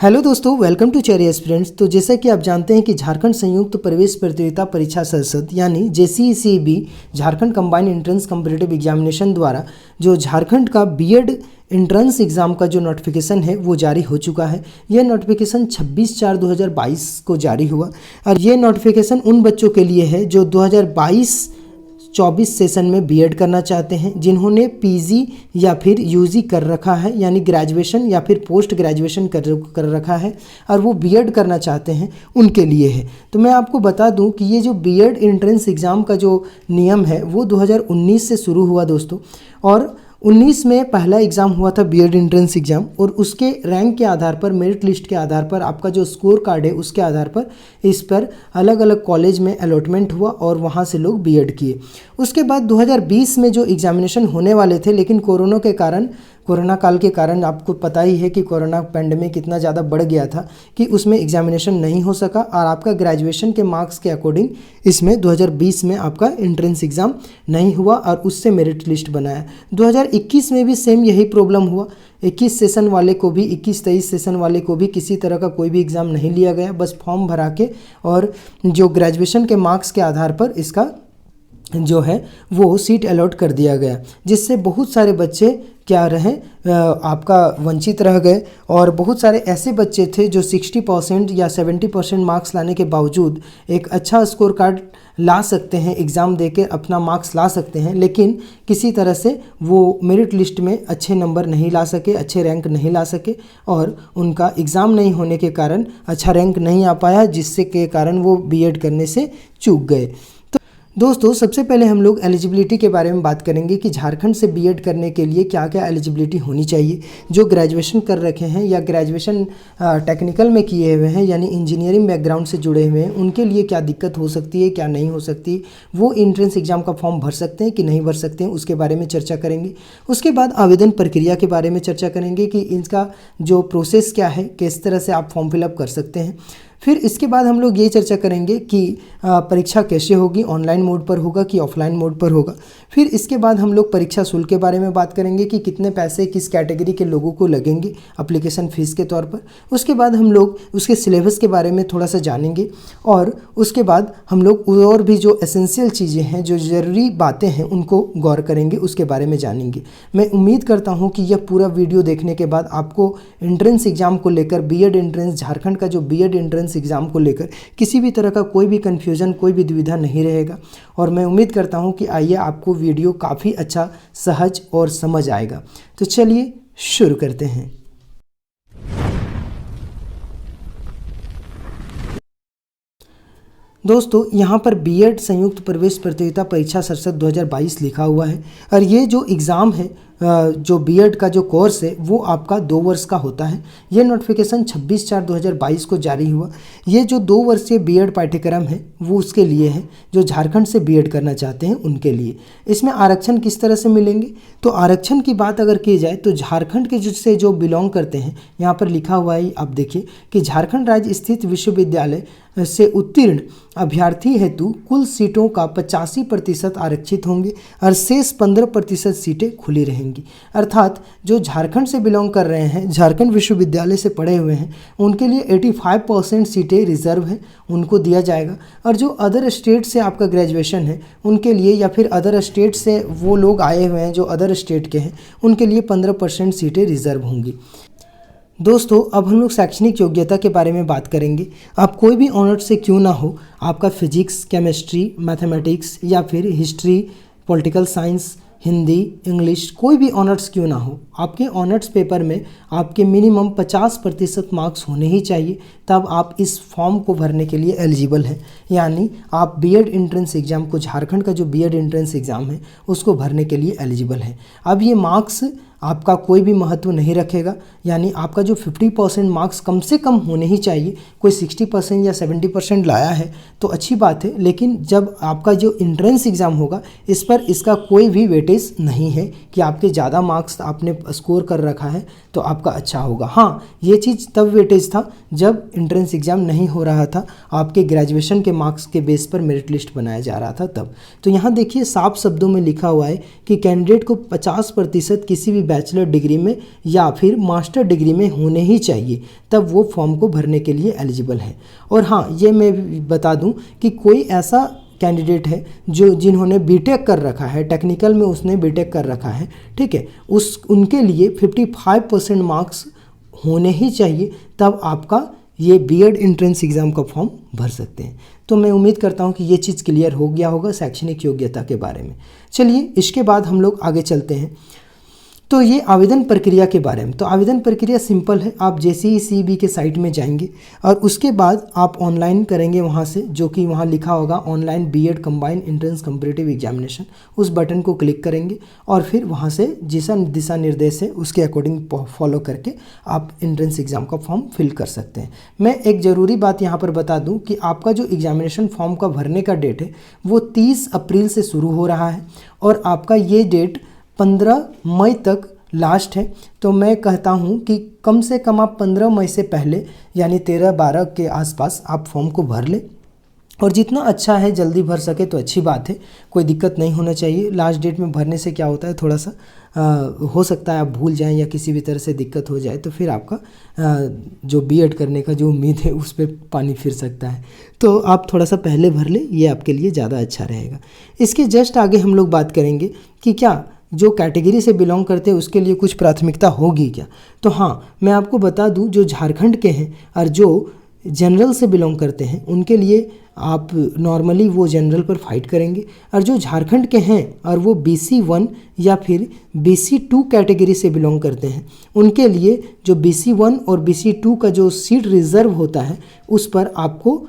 Hello दोस्तों, welcome to cherry aspirants. तो जैसा कि आप जानते हैं कि झारखंड संयुक्त प्रवेश प्रतियोगिता परीक्षा संसद यानी JCECB Jharkhand combined entrance competitive examination द्वारा जो झारखंड का बीएड एंट्रेंस एग्ज़ाम का जो नोटिफिकेशन है वो जारी हो चुका है। यह नोटिफिकेशन 26/4/2022 को जारी हुआ और ये नोटिफिकेशन उन बच्चों के लिए है जो 2022-24 सेशन में बीएड करना चाहते हैं, जिन्होंने पीजी या फिर यूजी कर रखा है यानी ग्रेजुएशन या फिर पोस्ट ग्रेजुएशन कर रखा है और वो बीएड करना चाहते हैं, उनके लिए है। तो मैं आपको बता दूं कि ये जो बीएड एंट्रेंस एग्ज़ाम का जो नियम है वो 2019 से शुरू हुआ दोस्तों, और 19 में पहला एग्ज़ाम हुआ था बीएड एंट्रेंस एग्ज़ाम, और उसके रैंक के आधार पर, मेरिट लिस्ट के आधार पर, आपका जो स्कोर कार्ड है उसके आधार पर इस पर अलग अलग कॉलेज में अलॉटमेंट हुआ और वहाँ से लोग बीएड किए। उसके बाद 2020 में जो एग्ज़ामिनेशन होने वाले थे, लेकिन कोरोना काल के कारण आपको पता ही है कि कोरोना पैंडेमिक इतना ज़्यादा बढ़ गया था कि उसमें एग्ज़ामिनेशन नहीं हो सका और आपका ग्रेजुएशन के मार्क्स के अकॉर्डिंग इसमें 2020 में आपका एंट्रेंस एग्ज़ाम नहीं हुआ और उससे मेरिट लिस्ट बनाया। 2021 में भी सेम यही प्रॉब्लम हुआ। 21 सेशन वाले को भी, 21-23 सेशन वाले को भी किसी तरह का कोई भी एग्ज़ाम नहीं लिया गया, बस फॉर्म भरा के और जो ग्रेजुएशन के मार्क्स के आधार पर इसका जो है वो सीट अलॉट कर दिया गया, जिससे बहुत सारे बच्चे क्या रहे, आपका वंचित रह गए। और बहुत सारे ऐसे बच्चे थे जो 60% या 70% मार्क्स लाने के बावजूद एक अच्छा स्कोर कार्ड ला सकते हैं, एग्ज़ाम देकर अपना मार्क्स ला सकते हैं, लेकिन किसी तरह से वो मेरिट लिस्ट में अच्छे नंबर नहीं ला सके, अच्छे रैंक नहीं ला सके और उनका एग्ज़ाम नहीं होने के कारण अच्छा रैंक नहीं आ पाया, जिससे के कारण वो बीएड करने से चूक गए। दोस्तों, सबसे पहले हम लोग एलिजिबिलिटी के बारे में बात करेंगे कि झारखंड से बीएड करने के लिए क्या क्या एलिजिबिलिटी होनी चाहिए। जो ग्रेजुएशन कर रखे हैं या ग्रेजुएशन टेक्निकल में किए हुए हैं यानी इंजीनियरिंग बैकग्राउंड से जुड़े हुए हैं, उनके लिए क्या दिक्कत हो सकती है, क्या नहीं हो सकती, वो एंट्रेंस एग्ज़ाम का फॉर्म भर सकते हैं कि नहीं भर सकते हैं, उसके बारे में चर्चा करेंगे। उसके बाद आवेदन प्रक्रिया के बारे में चर्चा करेंगे कि इसका जो प्रोसेस क्या है, किस तरह से आप फॉर्म फिलअप कर सकते हैं। फिर इसके बाद हम लोग ये चर्चा करेंगे कि परीक्षा कैसे होगी, ऑनलाइन मोड पर होगा कि ऑफलाइन मोड पर होगा। फिर इसके बाद हम लोग परीक्षा शुल्क के बारे में बात करेंगे कि कितने पैसे किस कैटेगरी के लोगों को लगेंगे एप्लीकेशन फ़ीस के तौर पर। उसके बाद हम लोग उसके सिलेबस के बारे में थोड़ा सा जानेंगे और उसके बाद हम लोग और भी जो एसेंशियल चीज़ें हैं, जो ज़रूरी बातें हैं, उनको गौर करेंगे, उसके बारे में जानेंगे। मैं उम्मीद करता हूँ कि यह पूरा वीडियो देखने के बाद आपको एंट्रेंस एग्ज़ाम को लेकर, बीएड एंट्रेंस, झारखंड का जो बीएड एंट्रेंस एग्ज़ाम को लेकर किसी भी तरह का कोई भी कन्फ्यूज़न, कोई भी दुविधा नहीं रहेगा। और मैं उम्मीद करता हूं कि आइए आपको वीडियो काफ़ी अच्छा, सहज और समझ आएगा। तो चलिए शुरू करते हैं। दोस्तों, यहाँ पर बीएड संयुक्त प्रवेश प्रतियोगिता परीक्षा संसद 2022 लिखा हुआ है और ये जो एग्ज़ाम है, जो बीएड का जो कोर्स है वो आपका 2 वर्ष का होता है। ये नोटिफिकेशन 26/4/2022 को जारी हुआ। ये जो 2 वर्षीय बीएड पाठ्यक्रम है वो उसके लिए है जो झारखंड से बीएड करना चाहते हैं, उनके लिए। इसमें आरक्षण किस तरह से मिलेंगे, तो आरक्षण की बात अगर की जाए तो झारखंड के जिससे जो बिलोंग करते हैं, यहाँ पर लिखा हुआ है, आप देखिए कि झारखंड राज्य स्थित विश्वविद्यालय से उत्तीर्ण अभ्यर्थी हेतु कुल सीटों का 85% आरक्षित होंगे और शेष 15% सीटें खुली रहेंगी। अर्थात जो झारखंड से बिलोंग कर रहे हैं, झारखंड विश्वविद्यालय से पढ़े हुए हैं, उनके लिए 85% सीटें रिजर्व हैं, उनको दिया जाएगा। और जो अदर स्टेट से आपका ग्रेजुएशन है उनके लिए, या फिर अदर स्टेट से वो लोग आए हुए हैं जो अदर स्टेट के हैं, उनके लिए 15% सीटें रिजर्व होंगी। दोस्तों, अब हम लोग शैक्षणिक योग्यता के बारे में बात करेंगे। आप कोई भी ऑनर्स से क्यों ना हो, आपका फिजिक्स, केमिस्ट्री, मैथमेटिक्स या फिर history, political science, Hindi, English, कोई भी ऑनर्स क्यों ना हो, आपके ऑनर्स पेपर में आपके मिनिमम 50% मार्क्स होने ही चाहिए, तब आप इस फॉर्म को भरने के लिए एलिजिबल हैं। यानी आप बीएड एंट्रेंस एग्ज़ाम को, झारखंड का जो बीएड एंट्रेंस एग्ज़ाम है उसको भरने के लिए एलिजिबल हैं। अब ये मार्क्स आपका कोई भी महत्व नहीं रखेगा, यानी आपका जो 50% मार्क्स कम से कम होने ही चाहिए। कोई 60% या 70% लाया है तो अच्छी बात है, लेकिन जब आपका जो एंट्रेंस एग्ज़ाम होगा इस पर इसका कोई भी वेटेज नहीं है कि आपके ज़्यादा मार्क्स आपने स्कोर कर रखा है तो आपका अच्छा होगा। हाँ, ये चीज़ तब वेटेज था जब एंट्रेंस एग्ज़ाम नहीं हो रहा था, आपके ग्रेजुएशन के मार्क्स के बेस पर मेरिट लिस्ट बनाया जा रहा था तब। तो यहाँ देखिए, साफ शब्दों में लिखा हुआ है कि कैंडिडेट को 50% किसी भी बैचलर डिग्री में या फिर मास्टर डिग्री में होने ही चाहिए, तब वो फॉर्म को भरने के लिए एलिजिबल है। और हाँ, ये मैं भी बता दूं कि कोई ऐसा कैंडिडेट है जिन्होंने बीटेक कर रखा है, टेक्निकल में उसने बीटेक कर रखा है, ठीक है, उनके लिए 55% मार्क्स होने ही चाहिए, तब आपका ये बीएड एंट्रेंस एग्ज़ाम का फॉर्म भर सकते हैं। तो मैं उम्मीद करता हूँ कि ये चीज़ क्लियर हो गया होगा शैक्षणिक योग्यता के बारे में। चलिए इसके बाद हम लोग आगे चलते हैं। तो ये आवेदन प्रक्रिया के बारे में। तो आवेदन प्रक्रिया सिंपल है, आप JCECB के साइट में जाएंगे और उसके बाद आप ऑनलाइन करेंगे वहाँ से, जो कि वहाँ लिखा होगा online BEd combined entrance competitive examination, उस बटन को क्लिक करेंगे और फिर वहाँ से जैसा दिशा निर्देश है उसके अकॉर्डिंग फॉलो करके आप एंट्रेंस एग्ज़ाम का फॉर्म फिल कर सकते हैं। मैं एक ज़रूरी बात यहाँ पर बता दूँ कि आपका जो एग्जामिनेशन फॉर्म का भरने का डेट है वो 30 अप्रैल से शुरू हो रहा है और आपका ये डेट 15 मई तक लास्ट है। तो मैं कहता हूँ कि कम से कम आप 15 मई से पहले यानी 13-12 के आसपास आप फॉर्म को भर लें, और जितना अच्छा है जल्दी भर सके तो अच्छी बात है, कोई दिक्कत नहीं होना चाहिए। लास्ट डेट में भरने से क्या होता है, थोड़ा सा हो सकता है आप भूल जाएं या किसी भी तरह से दिक्कत हो जाए, तो फिर आपका जो बीएड करने का जो उम्मीद है उस पर पानी फिर सकता है। तो आप थोड़ा सा पहले भर लें, ये आपके लिए ज़्यादा अच्छा रहेगा। इसके जस्ट आगे हम लोग बात करेंगे कि क्या जो कैटेगरी से बिलोंग करते हैं उसके लिए कुछ प्राथमिकता होगी क्या। तो हाँ, मैं आपको बता दूं, जो झारखंड के हैं और जो जनरल से बिलोंग करते हैं उनके लिए आप नॉर्मली वो जनरल पर फाइट करेंगे, और जो झारखंड के हैं और वो BC1 या फिर BC2 कैटेगरी से बिलोंग करते हैं उनके लिए जो BC1 और BC2 का जो सीट रिज़र्व होता है उस पर आपको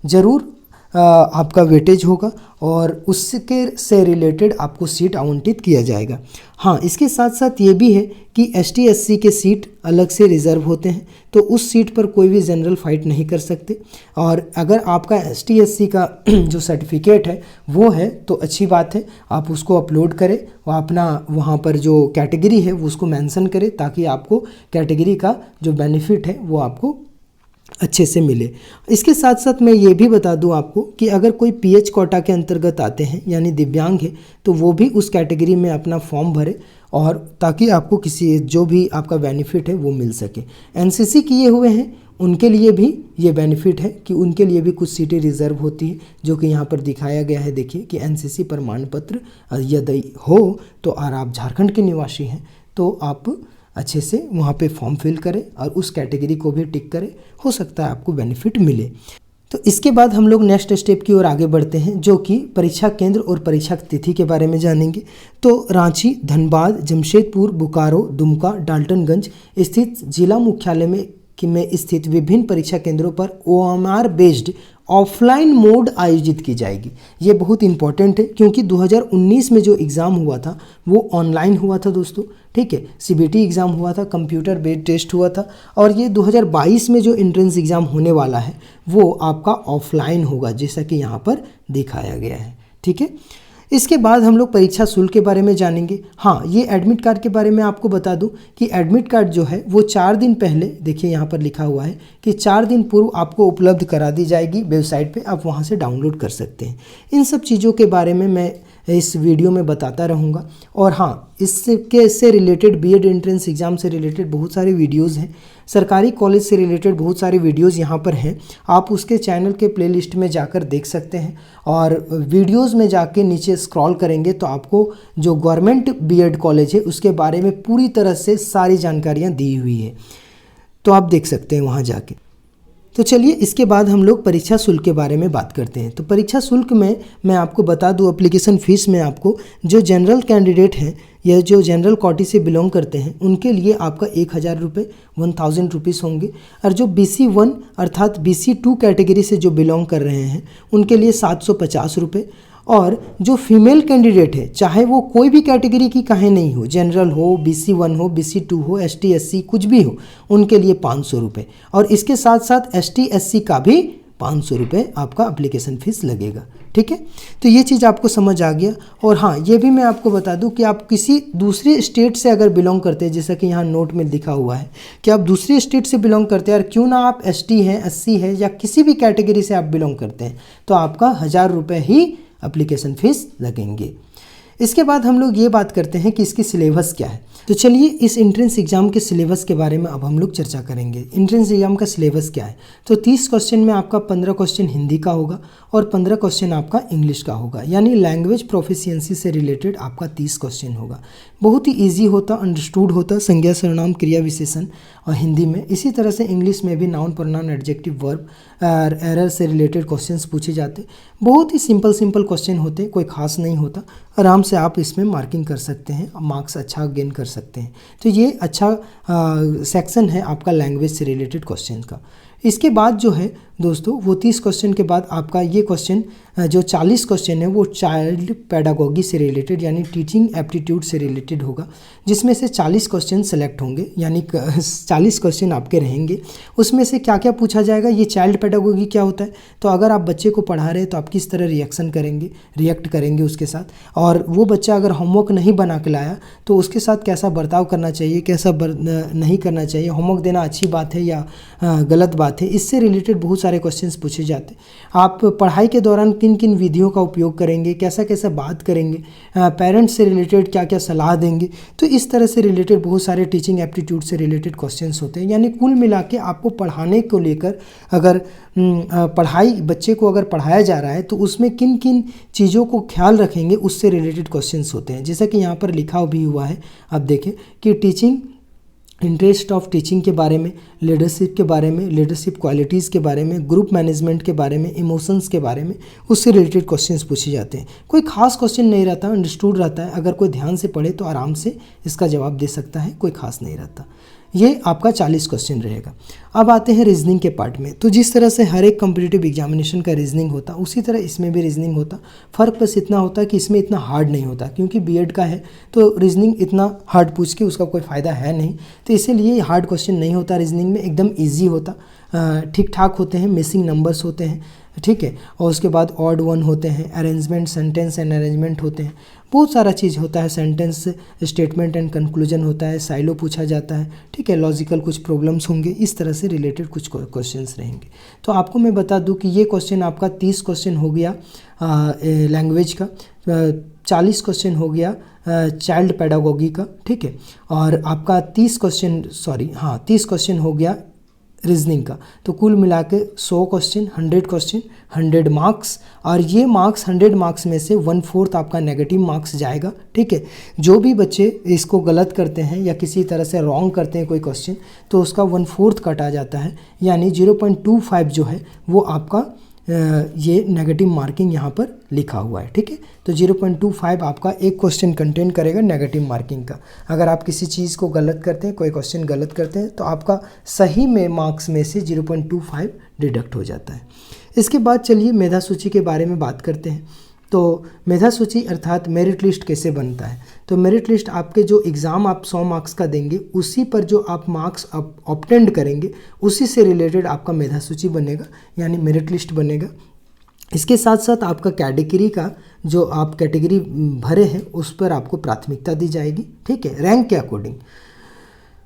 ज़रूर आपका वेटेज होगा और उसके से रिलेटेड आपको सीट आवंटित किया जाएगा। हाँ, इसके साथ साथ ये भी है कि ST SC के सीट अलग से रिज़र्व होते हैं, तो उस सीट पर कोई भी जनरल फाइट नहीं कर सकते। और अगर आपका ST SC का जो सर्टिफिकेट है वो है तो अच्छी बात है, आप उसको अपलोड करें और अपना वहाँ पर जो कैटेगरी है वो उसको मेंशन करें, ताकि आपको कैटेगरी का जो बेनिफिट है वो आपको अच्छे से मिले। इसके साथ साथ मैं ये भी बता दूं आपको कि अगर कोई PH कोटा के अंतर्गत आते हैं यानी दिव्यांग है तो वो भी उस कैटेगरी में अपना फॉर्म भरे, और ताकि आपको किसी जो भी आपका बेनिफिट है वो मिल सके। NCC किए हुए हैं उनके लिए भी ये बेनिफिट है कि उनके लिए भी कुछ सीटें रिज़र्व होती है, जो कि यहाँ पर दिखाया गया है। देखिए कि NCC प्रमाण पत्र यदि हो तो और आप झारखंड के निवासी हैं तो आप अच्छे से वहाँ पे फॉर्म फिल करें और उस कैटेगरी को भी टिक करें, हो सकता है आपको बेनिफिट मिले। तो इसके बाद हम लोग नेक्स्ट स्टेप की ओर आगे बढ़ते हैं, जो कि परीक्षा केंद्र और परीक्षा तिथि के बारे में जानेंगे। तो रांची, धनबाद, जमशेदपुर, बोकारो, दुमका, डाल्टनगंज स्थित जिला मुख्यालय में स्थित विभिन्न परीक्षा केंद्रों पर OMR बेस्ड ऑफलाइन मोड आयोजित की जाएगी। ये बहुत इंपॉर्टेंट है क्योंकि 2019 में जो एग्ज़ाम हुआ था वो ऑनलाइन हुआ था दोस्तों, ठीक है। CBT एग्ज़ाम हुआ था, कंप्यूटर बेस्ड टेस्ट हुआ था, और ये 2022 में जो एंट्रेंस एग्ज़ाम होने वाला है वो आपका ऑफलाइन होगा, जैसा कि यहाँ पर दिखाया गया है, ठीक है। इसके बाद हम लोग परीक्षा शुल्क के बारे में जानेंगे। हाँ, ये एडमिट कार्ड के बारे में आपको बता दूं कि एडमिट कार्ड जो है वो 4 दिन पहले, देखिए यहाँ पर लिखा हुआ है कि 4 दिन पूर्व आपको उपलब्ध करा दी जाएगी वेबसाइट पे, आप वहाँ से डाउनलोड कर सकते हैं। इन सब चीज़ों के बारे में मैं इस वीडियो में बताता रहूँगा। और हाँ, इससे रिलेटेड बीएड एंट्रेंस एग्ज़ाम से रिलेटेड बहुत सारे वीडियोज़ हैं, सरकारी कॉलेज से रिलेटेड बहुत सारे वीडियोज़ यहाँ पर हैं, आप उसके चैनल के प्लेलिस्ट में जाकर देख सकते हैं। और वीडियोज़ में जाके नीचे स्क्रॉल करेंगे तो आपको जो गवर्नमेंट बीएड कॉलेज है उसके बारे में पूरी तरह से सारी जानकारियाँ दी हुई है, तो आप देख सकते हैं वहाँ जाके। तो चलिए इसके बाद हम लोग परीक्षा शुल्क के बारे में बात करते हैं। तो परीक्षा शुल्क में मैं आपको बता दूं, एप्लीकेशन फ़ीस में आपको जो जनरल कैंडिडेट हैं या जो जनरल कोटी से बिलोंग करते हैं उनके लिए आपका 1000 रुपये 1000 रुपीज़ होंगे, और जो BC1 अर्थात BC2 कैटेगरी से जो बिलोंग कर रहे हैं उनके लिए 750 रुपये, और जो फीमेल कैंडिडेट है चाहे वो कोई भी कैटेगरी की काहे नहीं हो, जनरल हो, BC1 हो, BC2 हो, ST SC कुछ भी हो, उनके लिए 500 रुपये, और इसके साथ साथ ST SC का भी 500 रुपये आपका एप्लीकेशन फ़ीस लगेगा, ठीक है। तो ये चीज़ आपको समझ आ गया। और हाँ, ये भी मैं आपको बता दूं कि आप किसी दूसरे स्टेट से अगर बिलोंग करते हैं, जैसा कि यहाँ नोट में लिखा हुआ है कि आप दूसरे स्टेट से बिलोंग करते हैं और क्यों ना आप ST हैं, SC है या किसी भी कैटेगरी से आप बिलोंग करते हैं, तो आपका 1000 रुपये ही एप्लीकेशन फ़ीस लगेंगे। इसके बाद हम लोग ये बात करते हैं कि इसकी सिलेबस क्या है। तो चलिए इस एंट्रेंस एग्जाम के सिलेबस के बारे में अब हम लोग चर्चा करेंगे। एंट्रेंस एग्जाम का सिलेबस क्या है? तो 30 क्वेश्चन में आपका 15 क्वेश्चन हिंदी का होगा और 15 क्वेश्चन आपका इंग्लिश का होगा, यानी लैंग्वेज प्रोफिशिएंसी से रिलेटेड आपका 30 क्वेश्चन होगा। बहुत ही ईजी होता, अंडरस्टूड होता, संज्ञा सर्वनाम क्रिया विशेषण और हिंदी में। इसी तरह से इंग्लिश में भी noun pronoun adjective verb error से रिलेटेड क्वेश्चंस पूछे जाते। बहुत ही सिंपल क्वेश्चन होते, कोई खास नहीं होता। आराम से आप इसमें मार्किंग कर सकते हैं, मार्क्स अच्छा गेन कर सकते हैं। तो ये अच्छा सेक्शन है आपका लैंग्वेज से रिलेटेड क्वेश्चन का। इसके बाद जो है दोस्तों वो 30 क्वेश्चन के बाद आपका ये क्वेश्चन जो 40 क्वेश्चन है वो चाइल्ड पेडागोगी से रिलेटेड यानी टीचिंग एप्टीट्यूड से रिलेटेड होगा, जिसमें से 40 क्वेश्चन सेलेक्ट होंगे, यानी 40 क्वेश्चन आपके रहेंगे। उसमें से क्या क्या पूछा जाएगा? ये चाइल्ड पेडागोगी क्या होता है? तो अगर आप बच्चे को पढ़ा रहे हैं तो आप किस तरह रिएक्ट करेंगे उसके साथ, और वो बच्चा अगर होमवर्क नहीं बना के लाया तो उसके साथ कैसा बर्ताव करना चाहिए, कैसा नहीं करना चाहिए, होमवर्क देना अच्छी बात है या गलत बात है, इससे रिलेटेड बहुत सारे क्वेश्चंस पूछे जाते हैं। आप पढ़ाई के दौरान किन किन विधियों का उपयोग करेंगे, कैसा कैसा बात करेंगे, पेरेंट्स से रिलेटेड क्या क्या सलाह देंगे, तो इस तरह से रिलेटेड बहुत सारे टीचिंग एप्टीट्यूड से रिलेटेड क्वेश्चंस होते हैं। यानी कुल मिला के आपको पढ़ाने को लेकर अगर बच्चे को अगर पढ़ाया जा रहा है तो उसमें किन किन चीज़ों को ख्याल रखेंगे उससे रिलेटेड क्वेश्चंस होते हैं। जैसा कि यहाँ पर लिखा भी हुआ है, आप देखें कि टीचिंग इंटरेस्ट ऑफ टीचिंग के बारे में, लीडरशिप के बारे में, लीडरशिप क्वालिटीज़ के बारे में, ग्रुप मैनेजमेंट के बारे में, इमोशंस के बारे में, उससे रिलेटेड क्वेश्चंस पूछे जाते हैं। कोई खास क्वेश्चन नहीं रहता, अंडरस्टूड रहता है। अगर कोई ध्यान से पढ़े तो आराम से इसका जवाब दे सकता है, कोई खास नहीं रहता। ये आपका 40 क्वेश्चन रहेगा। अब आते हैं रीजनिंग के पार्ट में। तो जिस तरह से हर एक कॉम्पिटिटिव एग्जामिनेशन का रीजनिंग होता उसी तरह इसमें भी रीजनिंग होता। फ़र्क बस इतना होता कि इसमें इतना हार्ड नहीं होता, क्योंकि बीएड का है तो रीजनिंग इतना हार्ड पूछ के उसका कोई फ़ायदा है नहीं, तो इसीलिए हार्ड क्वेश्चन नहीं होता रीजनिंग में, एकदम ईजी होता, ठीक ठाक होते हैं, मिसिंग नंबर्स होते हैं, ठीक है। और उसके बाद ऑड वन होते हैं, अरेंजमेंट, सेंटेंस एंड अरेंजमेंट होते हैं, बहुत सारा चीज़ होता है, सेंटेंस स्टेटमेंट एंड कंक्लूजन होता है, साइलो पूछा जाता है, ठीक है, लॉजिकल कुछ प्रॉब्लम्स होंगे, इस तरह से रिलेटेड कुछ क्वेश्चंस रहेंगे। तो आपको मैं बता दूं कि ये क्वेश्चन आपका 30 क्वेश्चन हो गया लैंग्वेज का, 40 क्वेश्चन हो गया चाइल्ड पेडागोगी का, ठीक है, और आपका 30 क्वेश्चन हो गया रीजनिंग का। तो कुल मिला के 100 क्वेश्चन, 100 क्वेश्चन, 100 मार्क्स, और ये मार्क्स 100 मार्क्स में से 1/4 आपका नेगेटिव मार्क्स जाएगा, ठीक है। जो भी बच्चे इसको गलत करते हैं या किसी तरह से रॉन्ग करते हैं कोई क्वेश्चन, तो उसका 1/4 कटा जाता है, यानी 0.25 जो है वो आपका ये नेगेटिव मार्किंग यहाँ पर लिखा हुआ है, ठीक है। तो 0.25 आपका एक क्वेश्चन कंटेन करेगा नेगेटिव मार्किंग का। अगर आप किसी चीज़ को गलत करते हैं, कोई क्वेश्चन गलत करते हैं, तो आपका सही में मार्क्स में से 0.25 डिडक्ट हो जाता है। इसके बाद चलिए मेधा सूची के बारे में बात करते हैं। तो मेधा सूची अर्थात मेरिट लिस्ट कैसे बनता है? तो मेरिट लिस्ट आपके जो एग्ज़ाम आप 100 मार्क्स का देंगे, उसी पर जो आप मार्क्स ऑब्टेंड करेंगे उसी से रिलेटेड आपका मेधा सूची बनेगा, यानी मेरिट लिस्ट बनेगा। इसके साथ साथ आपका कैटेगरी का जो आप कैटेगरी भरे हैं उस पर आपको प्राथमिकता दी जाएगी, ठीक है, रैंक के अकॉर्डिंग।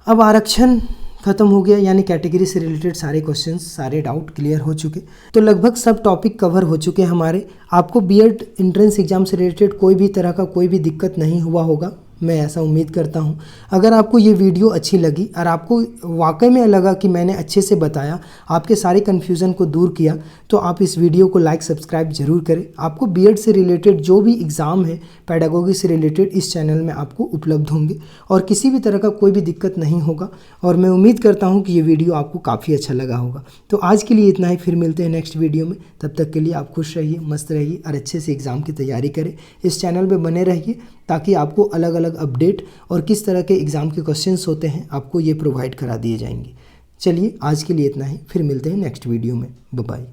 अब आरक्षण खत्म हो गया, यानी कैटेगरी से रिलेटेड सारे क्वेश्चंस, सारे डाउट क्लियर हो चुके। तो लगभग सब टॉपिक कवर हो चुके हमारे। आपको बीएड एंट्रेंस एग्जाम से रिलेटेड कोई भी तरह का कोई भी दिक्कत नहीं हुआ होगा, मैं ऐसा उम्मीद करता हूं। अगर आपको ये वीडियो अच्छी लगी और आपको वाकई में लगा कि मैंने अच्छे से बताया, आपके सारे कन्फ्यूज़न को दूर किया, तो आप इस वीडियो को लाइक सब्सक्राइब जरूर करें। आपको बीएड से रिलेटेड जो भी एग्ज़ाम है पेडागोगी से रिलेटेड इस चैनल में आपको उपलब्ध होंगे और किसी भी तरह का कोई भी दिक्कत नहीं होगा। और मैं उम्मीद करता हूँ कि ये वीडियो आपको काफ़ी अच्छा लगा होगा। तो आज के लिए इतना ही, फिर मिलते हैं नेक्स्ट वीडियो में। तब तक के लिए आप खुश रहिए, मस्त रहिए और अच्छे से एग्ज़ाम की तैयारी करें। इस चैनल पर बने रहिए ताकि आपको अलग अलग अपडेट और किस तरह के एग्ज़ाम के क्वेश्चंस होते हैं आपको ये प्रोवाइड करा दिए जाएंगे। चलिए आज के लिए इतना ही, फिर मिलते हैं नेक्स्ट वीडियो में। Bye bye.